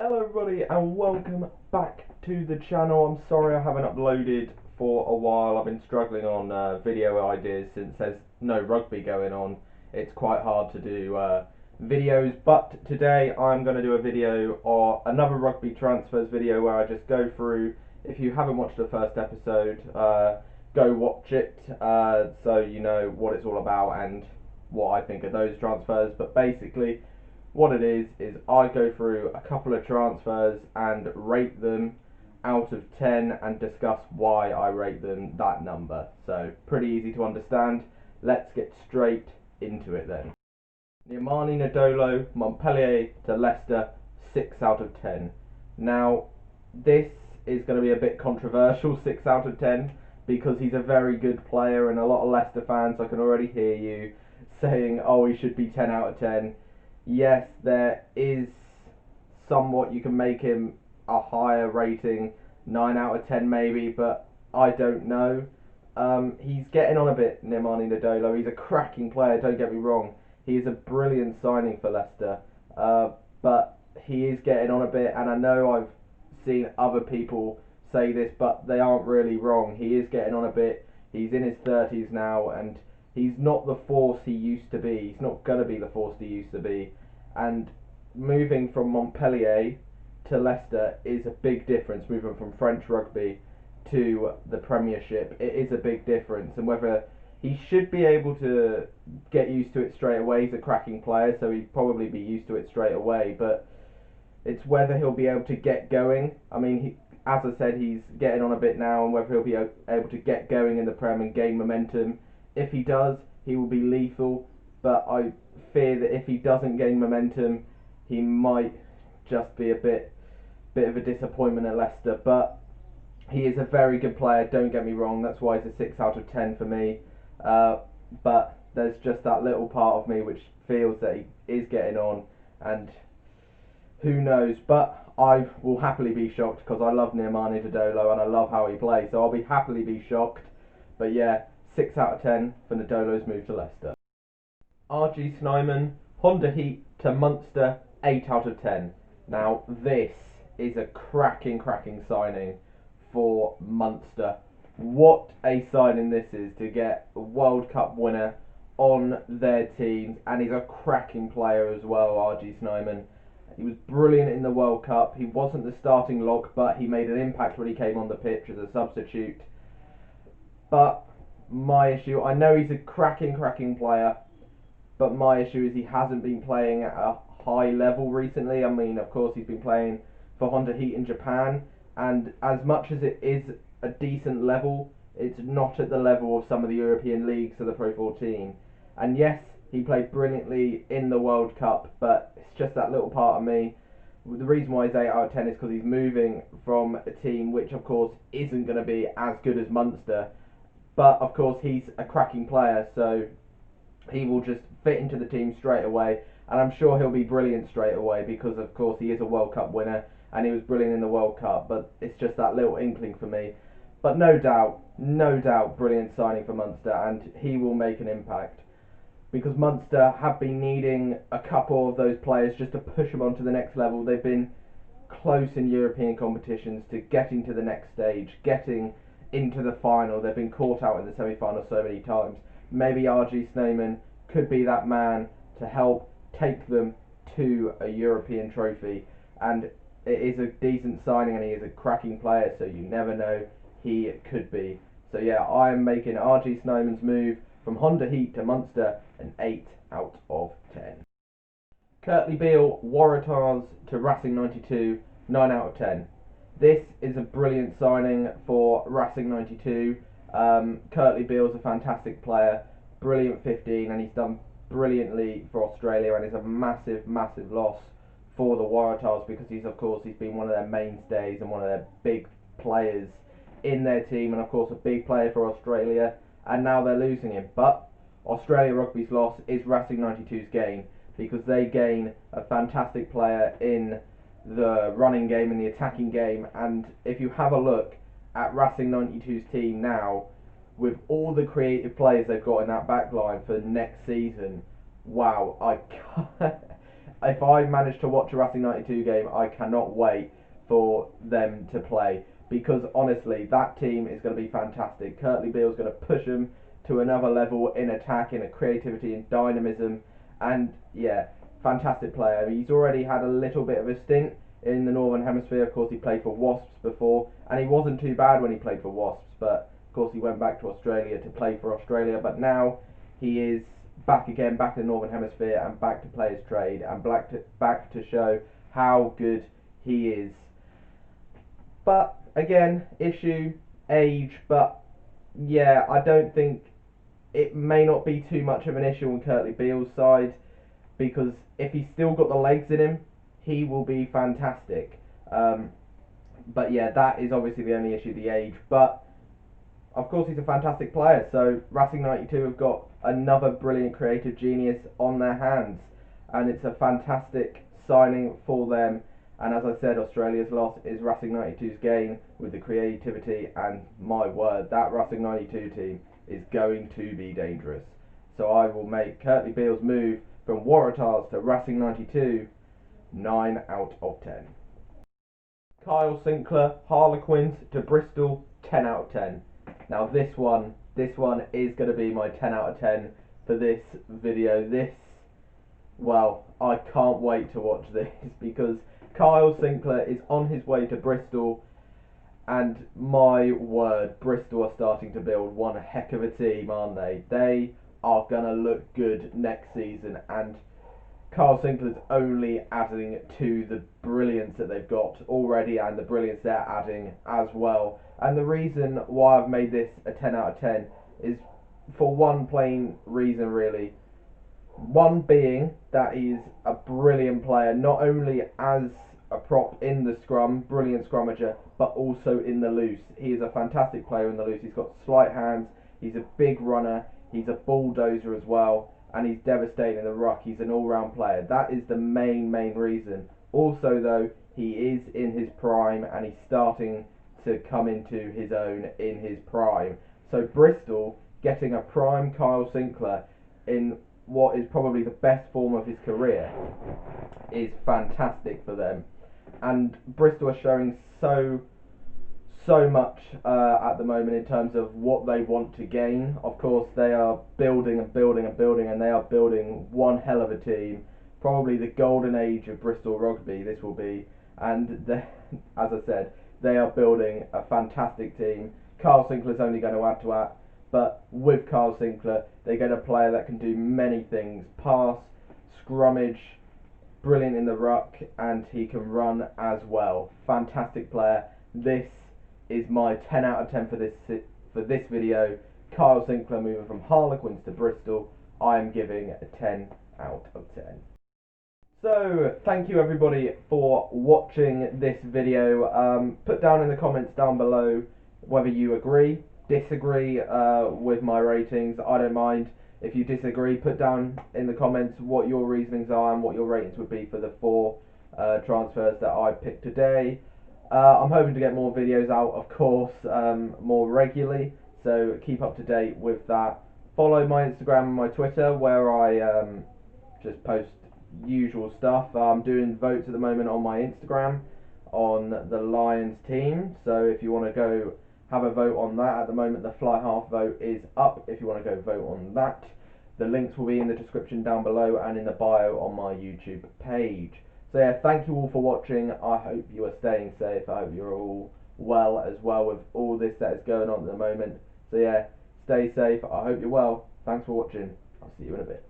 Hello everybody and welcome back to the channel. I'm sorry I haven't uploaded for a while. I've been struggling on video ideas since there's no rugby going on. It's quite hard to do videos, but today I'm going to do a video or another rugby transfers video where I just go through. If you haven't watched the first episode, go watch it so you know what it's all about and what I think of those transfers. But basically what it is I go through a couple of transfers and rate them out of 10 and discuss why I rate them that number. So pretty easy to understand. Let's get straight into it then. Nadolo, Montpellier to Leicester, 6 out of 10. Now this is going to be a bit controversial, 6 out of 10, because he's a very good player and a lot of Leicester fans, I can already hear you saying, oh, he should be 10 out of 10. Yes, there is somewhat you can make him a higher rating, 9 out of 10 maybe, but I don't know. He's getting on a bit, Nadolo. He's a cracking player, don't get me wrong. He is a brilliant signing for Leicester, but he is getting on a bit, and I know I've seen other people say this, but they aren't really wrong. He is getting on a bit. He's in his 30s now, and he's not the force he used to be. He's not going to be the force he used to be. And moving from Montpellier to Leicester is a big difference. Moving from French rugby to the Premiership, it is a big difference. And whether he should be able to get used to it straight away. He's a cracking player, so he'd probably be used to it straight away. But it's whether he'll be able to get going. I mean, as I said, he's getting on a bit now, and whether he'll be able to get going in the Prem and gain momentum. If he does, he will be lethal, but I fear that if he doesn't gain momentum, he might just be a bit of a disappointment at Leicester. But he is a very good player, don't get me wrong, that's why he's a 6 out of 10 for me. But there's just that little part of me which feels that he is getting on, and who knows, but I will happily be shocked because I love Nadolo and I love how he plays, so I'll be happily be shocked. But yeah, 6 out of 10 for Nadolo's move to Leicester. RG Snyman, Honda Heat to Munster, 8 out of 10. Now this is a cracking signing for Munster. What a signing this is to get a World Cup winner on their teams, and he's a cracking player as well, RG Snyman. He was brilliant in the World Cup. He wasn't the starting lock, but he made an impact when he came on the pitch as a substitute. But my issue, I know he's a cracking player, but my issue is he hasn't been playing at a high level recently. I mean, of course, he's been playing for Honda Heat in Japan, and as much as it is a decent level, it's not at the level of some of the European leagues of the Pro 14. And yes, he played brilliantly in the World Cup, but it's just that little part of me. The reason why he's 8 out of 10 is because he's moving from a team which, of course, isn't going to be as good as Munster. But, of course, he's a cracking player, so he will just fit into the team straight away. And I'm sure he'll be brilliant straight away because, of course, he is a World Cup winner and he was brilliant in the World Cup. But it's just that little inkling for me. But no doubt, brilliant signing for Munster, and he will make an impact. Because Munster have been needing a couple of those players just to push them onto the next level. They've been close in European competitions to getting to the next stage, getting into the final. They've been caught out in the semi-final so many times. Maybe RG Snyman could be that man to help take them to a European trophy. And it is a decent signing, and he is a cracking player, so you never know, he could be. So yeah, I am making RG Snyman's move from Honda Heat to Munster an 8 out of 10. Beale, Waratahs to Racing 92, 9 out of 10. This is a brilliant signing for Racing 92. Beale's a fantastic player, brilliant 15, and he's done brilliantly for Australia, and is a massive loss for the Waratahs because he's been one of their mainstays and one of their big players in their team, and of course a big player for Australia, and now they're losing him. But Australia Rugby's loss is Racing 92's gain, because they gain a fantastic player in the running game and the attacking game. And if you have a look at Racing 92's team now, with all the creative players they've got in that back line for next season, wow, if I manage to watch a Racing 92 game, I cannot wait for them to play, because honestly, that team is going to be fantastic. Curtly Beale's going to push them to another level in attack, in a creativity and dynamism, and yeah, fantastic player. He's already had a little bit of a stint in the Northern Hemisphere. Of course, he played for Wasps before, and he wasn't too bad when he played for Wasps, but of course he went back to Australia to play for Australia, but now he is back again, back in the Northern Hemisphere, and back to play his trade, and back to show how good he is. But again, issue, age, but yeah, I don't think it may not be too much of an issue on Curtly Beale's side, because if he's still got the legs in him, he will be fantastic. But yeah, that is obviously the only issue, the age. But of course, he's a fantastic player. So Racing 92 have got another brilliant creative genius on their hands, and it's a fantastic signing for them. And as I said, Australia's loss is Racing 92's gain with the creativity, and my word, that Racing 92 team is going to be dangerous. So I will make Curtly Beale's move from Waratahs to Racing 92 9 out of 10. Kyle Sinckler, Harlequins to Bristol, 10 out of 10. Now this one is going to be my 10 out of 10 for this video. Well, I can't wait to watch this because Kyle Sinckler is on his way to Bristol, and my word, Bristol are starting to build one heck of a team, aren't they? They are going to look good next season, and Kyle Sinckler's only adding to the brilliance that they've got already and the brilliance they're adding as well. And the reason why I've made this a 10 out of 10 is for one plain reason, really. One being that he's a brilliant player, not only as a prop in the scrum, brilliant scrummager, but also in the loose. He is a fantastic player in the loose. He's got slight hands, he's a big runner, he's a bulldozer as well, and he's devastating in the ruck. He's an all-round player. That is the main reason. Also, though, he is in his prime, and he's starting to come into his own in his prime. So Bristol getting a prime Kyle Sinckler in what is probably the best form of his career is fantastic for them. And Bristol are showing so much at the moment in terms of what they want to gain. Of course, they are building and building and building, and they are building one hell of a team. Probably the golden age of Bristol Rugby, this will be. And as I said, they are building a fantastic team. Kyle Sinckler's only going to add to that. But with Kyle Sinckler, they get a player that can do many things. Pass, scrummage, brilliant in the ruck, and he can run as well. Fantastic player. This is my 10 out of 10 for this video. Kyle Sinckler moving from Harlequins to Bristol. I am giving a 10 out of 10. So, thank you everybody for watching this video. Put down in the comments down below whether you agree, disagree with my ratings. I don't mind. If you disagree, put down in the comments what your reasonings are and what your ratings would be for the 4 transfers that I picked today. I'm hoping to get more videos out, of course, more regularly, so keep up to date with that. Follow my Instagram and my Twitter, where I just post usual stuff. I'm doing votes at the moment on my Instagram on the Lions team, so if you want to go have a vote on that, at the moment the fly half vote is up if you want to go vote on that. The links will be in the description down below and in the bio on my YouTube page. So yeah, thank you all for watching. I hope you are staying safe. I hope you're all well as well with all this that is going on at the moment. So yeah, stay safe. I hope you're well. Thanks for watching. I'll see you in a bit.